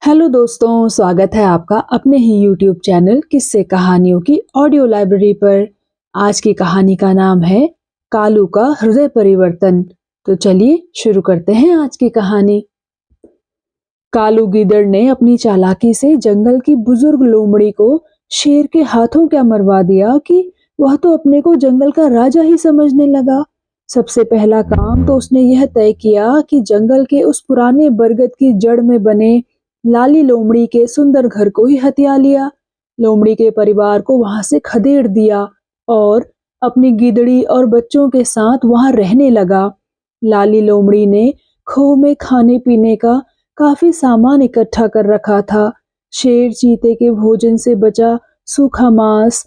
Hello दोस्तों, स्वागत है आपका अपने ही यूट्यूब चैनल किस्से कहानियों की ऑडियो लाइब्रेरी पर। आज की कहानी का नाम है कालू का हृदय परिवर्तन। तो चलिए शुरू करते हैं आज की कहानी। कालू गीदड़ ने अपनी चालाकी से जंगल की बुजुर्ग लोमड़ी को शेर के हाथों क्या मरवा दिया कि वह तो अपने को जंगल का राजा ही समझने लगा। सबसे पहला काम तो उसने यह तय किया कि जंगल के उस पुराने बरगद की जड़ में बने लाली लोमड़ी के सुंदर घर को ही हथिया लिया। लोमड़ी के परिवार को वहां से खदेड़ दिया और अपनी गिदड़ी और बच्चों के साथ वहां रहने लगा। लाली लोमड़ी ने खो में खाने पीने का काफी सामान इकट्ठा कर रखा था। शेर चीते के भोजन से बचा सूखा मांस,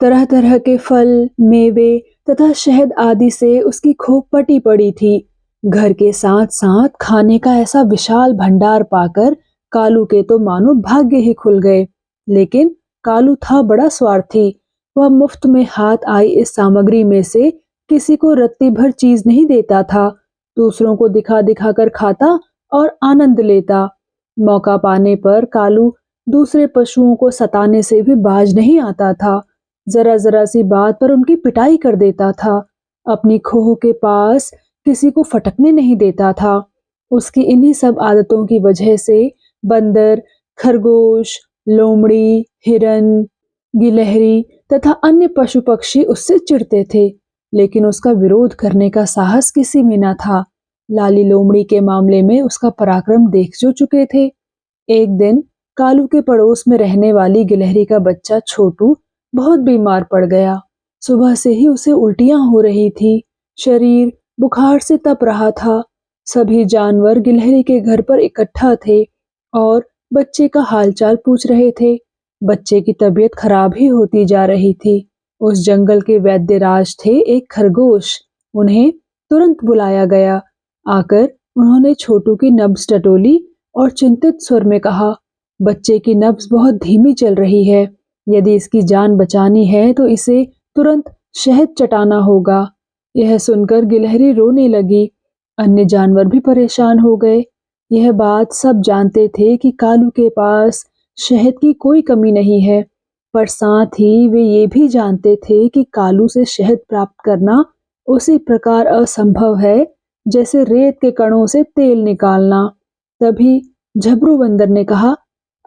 तरह तरह के फल, मेवे तथा शहद आदि से उसकी खोप पटी पड़ी थी। घर के साथ साथ खाने का ऐसा विशाल भंडार पाकर कालू के तो मानो भाग्य ही खुल गए। लेकिन कालू था बड़ा स्वार्थी। वह मुफ्त में हाथ आई इस सामग्री में से किसी को रत्ती भर चीज नहीं देता था। दूसरों को दिखा दिखा कर खाता और आनंद लेता। मौका पाने पर कालू दूसरे पशुओं को सताने से भी बाज नहीं आता था। जरा जरा सी बात पर उनकी पिटाई कर देता था। अपनी खोह के पास किसी को फटकने नहीं देता था। उसकी इन्हीं सब आदतों की वजह से बंदर, खरगोश, लोमड़ी, हिरन, गिलहरी तथा अन्य पशु पक्षी उससे चिढ़ते थे। लेकिन उसका विरोध करने का साहस किसी में न था। लाली लोमड़ी के मामले में उसका पराक्रम देख जो चुके थे। एक दिन कालू के पड़ोस में रहने वाली गिलहरी का बच्चा छोटू बहुत बीमार पड़ गया। सुबह से ही उसे उल्टियां हो रही थी। शरीर बुखार से तप रहा था। सभी जानवर गिलहरी के घर पर इकट्ठा थे और बच्चे का हालचाल पूछ रहे थे। बच्चे की तबीयत खराब ही होती जा रही थी। उस जंगल के वैद्यराज थे एक खरगोश। उन्हें तुरंत बुलाया गया। आकर उन्होंने छोटू की नब्ज टटोली और चिंतित स्वर में कहा, बच्चे की नब्ज बहुत धीमी चल रही है। यदि इसकी जान बचानी है तो इसे तुरंत शहद चटाना होगा। यह सुनकर गिलहरी रोने लगी। अन्य जानवर भी परेशान हो गए। यह बात सब जानते थे कि कालू के पास शहद की कोई कमी नहीं है, पर साथ ही वे ये भी जानते थे कि कालू से शहद प्राप्त करना उसी प्रकार असंभव है जैसे रेत के कणों से तेल निकालना। तभी झबरू बंदर ने कहा,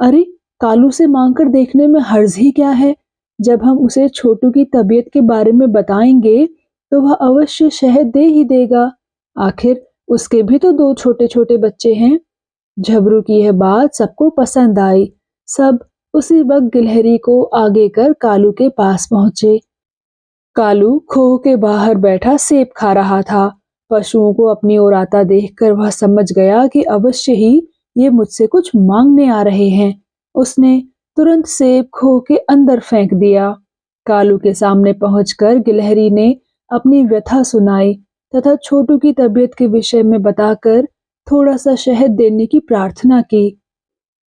अरे कालू से मांगकर देखने में हर्ज ही क्या है। जब हम उसे छोटू की तबीयत के बारे में बताएंगे तो वह अवश्य शहद दे ही देगा। आखिर उसके भी तो दो छोटे छोटे बच्चे हैं। झबरू की यह बात सबको पसंद आई। सब उसी वक्त गिलहरी को आगे कर कालू के पास पहुंचे। कालू खोह के बाहर बैठा सेब खा रहा था। पशुओं को अपनी ओर आता देखकर वह समझ गया कि अवश्य ही ये मुझसे कुछ मांगने आ रहे हैं। उसने तुरंत सेब खोह के अंदर फेंक दिया। कालू के सामने पहुंचकर गिलहरी ने अपनी व्यथा सुनाई तथा छोटू की तबीयत के विषय में बताकर थोड़ा सा शहद देने की प्रार्थना की।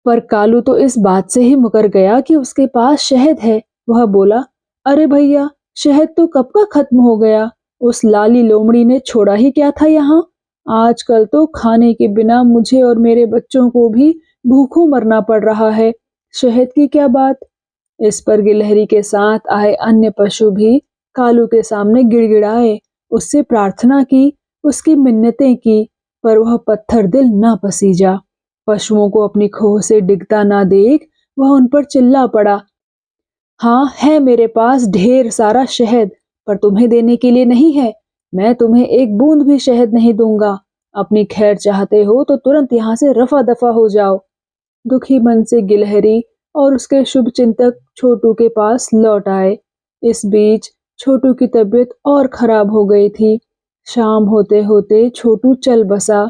पर कालू तो इस बात से ही मुकर गया कि उसके पास शहद है। वह बोला, अरे भैया, शहद तो कब का खत्म हो गया। उस लाली लोमड़ी ने छोड़ा ही क्या था यहाँ। आजकल तो खाने के बिना मुझे और मेरे बच्चों को भी भूखों मरना पड़ रहा है। शहद की क्या बात। इस पर गिलहरी के साथ आए अन्य पशु भी कालू के सामने गिड़गिड़ाए, उससे प्रार्थना की, उसकी मिन्नतें की, पर वह पत्थर दिल ना पसीजा। पशुओं को अपनी खोह से डिगता ना देख वह उन पर चिल्ला पड़ा, हाँ है मेरे पास ढेर सारा शहद, पर तुम्हें देने के लिए नहीं है। मैं तुम्हें एक बूंद भी शहद नहीं दूंगा। अपनी खैर चाहते हो तो तुरंत यहाँ से रफा दफा हो जाओ। दुखी मन से गिलहरी और उसके शुभ चिंतक छोटू के पास लौट आए। इस बीच छोटू की तबीयत और खराब हो गई थी। शाम होते होते छोटू चल बसा।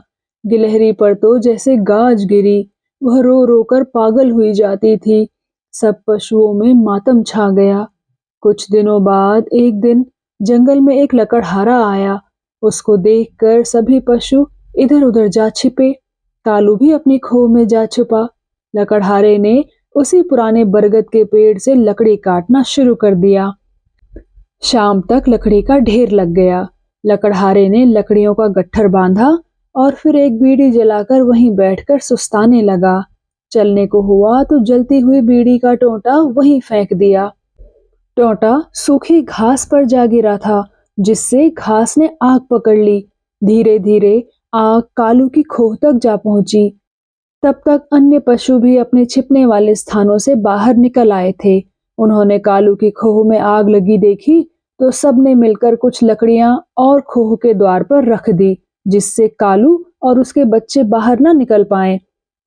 गिलहरी पर तो जैसे गाज गिरी। वह रो रो कर पागल हुई जाती थी। सब पशुओं में मातम छा गया। कुछ दिनों बाद एक दिन जंगल में एक लकड़हारा आया। उसको देखकर सभी पशु इधर उधर जा छिपे। कालू भी अपनी खोह में जा छुपा। लकड़हारे ने उसी पुराने बरगद के पेड़ से लकड़ी काटना शुरू कर दिया। शाम तक लकड़ी का ढेर लग गया। लकड़हारे ने लकड़ियों का गट्ठर बांधा और फिर एक बीड़ी जलाकर वहीं बैठकर सुस्ताने लगा। चलने को हुआ तो जलती हुई बीड़ी का टोंटा वहीं फेंक दिया। टोंटा सूखी घास पर जा गिरा था, जिससे घास ने आग पकड़ ली। धीरे धीरे आग कालू की खोह तक जा पहुंची। तब तक अन्य पशु भी अपने छिपने वाले स्थानों से बाहर निकल आए थे। उन्होंने कालू की खोह में आग लगी देखी तो सबने मिलकर कुछ लकड़ियां और खोह के द्वार पर रख दी, जिससे कालू और उसके बच्चे बाहर न निकल पाए।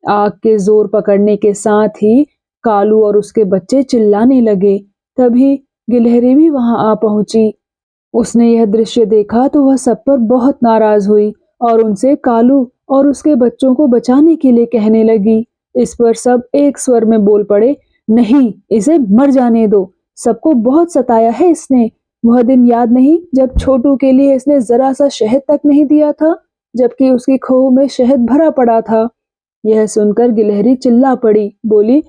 आग के जोर पकड़ने के साथ ही कालू और उसके बच्चे चिल्लाने लगे। तभी गिलहरी भी वहां आ पहुंची। उसने यह दृश्य देखा तो वह सब पर बहुत नाराज हुई और उनसे कालू और उसके बच्चों को बचाने के लिए कहने लगी। इस पर सब एक स्वर में बोल पड़े, नहीं, इसे मर जाने दो। सबको बहुत सताया है इसने। वह दिन याद नहीं जब छोटू के लिए इसने जरा सा शहद तक नहीं दिया था, जबकि उसकी खोह में शहद भरा पड़ा था। यह सुनकर गिलहरी चिल्ला पड़ी, बोली,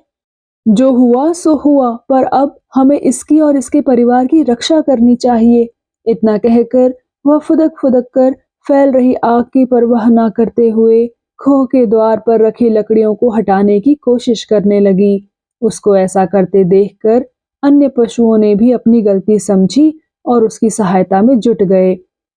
जो हुआ सो हुआ, पर अब हमें इसकी और इसके परिवार की रक्षा करनी चाहिए। इतना कहकर वह फुदक फुदक कर फैल रही आग की परवाह न करते हुए खोह के द्वार पर रखी लकड़ियों को हटाने की कोशिश करने लगी। उसको ऐसा करते देखकर अन्य पशुओं ने भी अपनी गलती समझी और उसकी सहायता में जुट गए।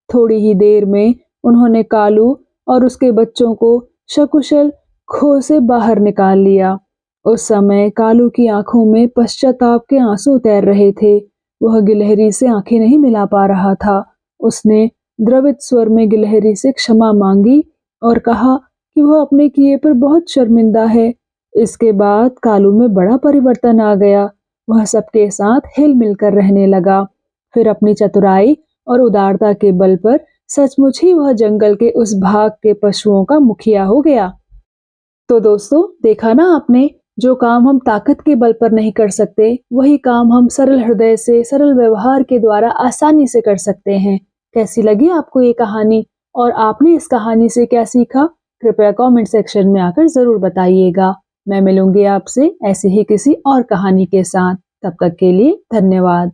थोड़ी ही देर में उन्होंने कालू और उसके बच्चों को सकुशल खोह से बाहर निकाल लिया। उस समय कालू की आंखों में पश्चाताप के आंसू तैर रहे थे। वह गिलहरी से आंखें नहीं मिला पा रहा था। उसने द्रवित स्वर में गिलहरी से क्षमा मांगी और कहा कि वह अपने किए पर बहुत शर्मिंदा है। इसके बाद कालू में बड़ा परिवर्तन आ गया। वह सबके साथ हिल मिलकर रहने लगा। फिर अपनी चतुराई और उदारता के बल पर सचमुच ही वह जंगल के उस भाग के पशुओं का मुखिया हो गया। तो दोस्तों, देखा ना आपने, जो काम हम ताकत के बल पर नहीं कर सकते, वही काम हम सरल हृदय से, सरल व्यवहार के द्वारा आसानी से कर सकते हैं। कैसी लगी आपको ये कहानी और आपने इस कहानी से क्या सीखा? कृपया कमेंट सेक्शन में आकर जरूर बताइएगा। मैं मिलूंगी आपसे ऐसे ही किसी और कहानी के साथ। तब तक के लिए धन्यवाद।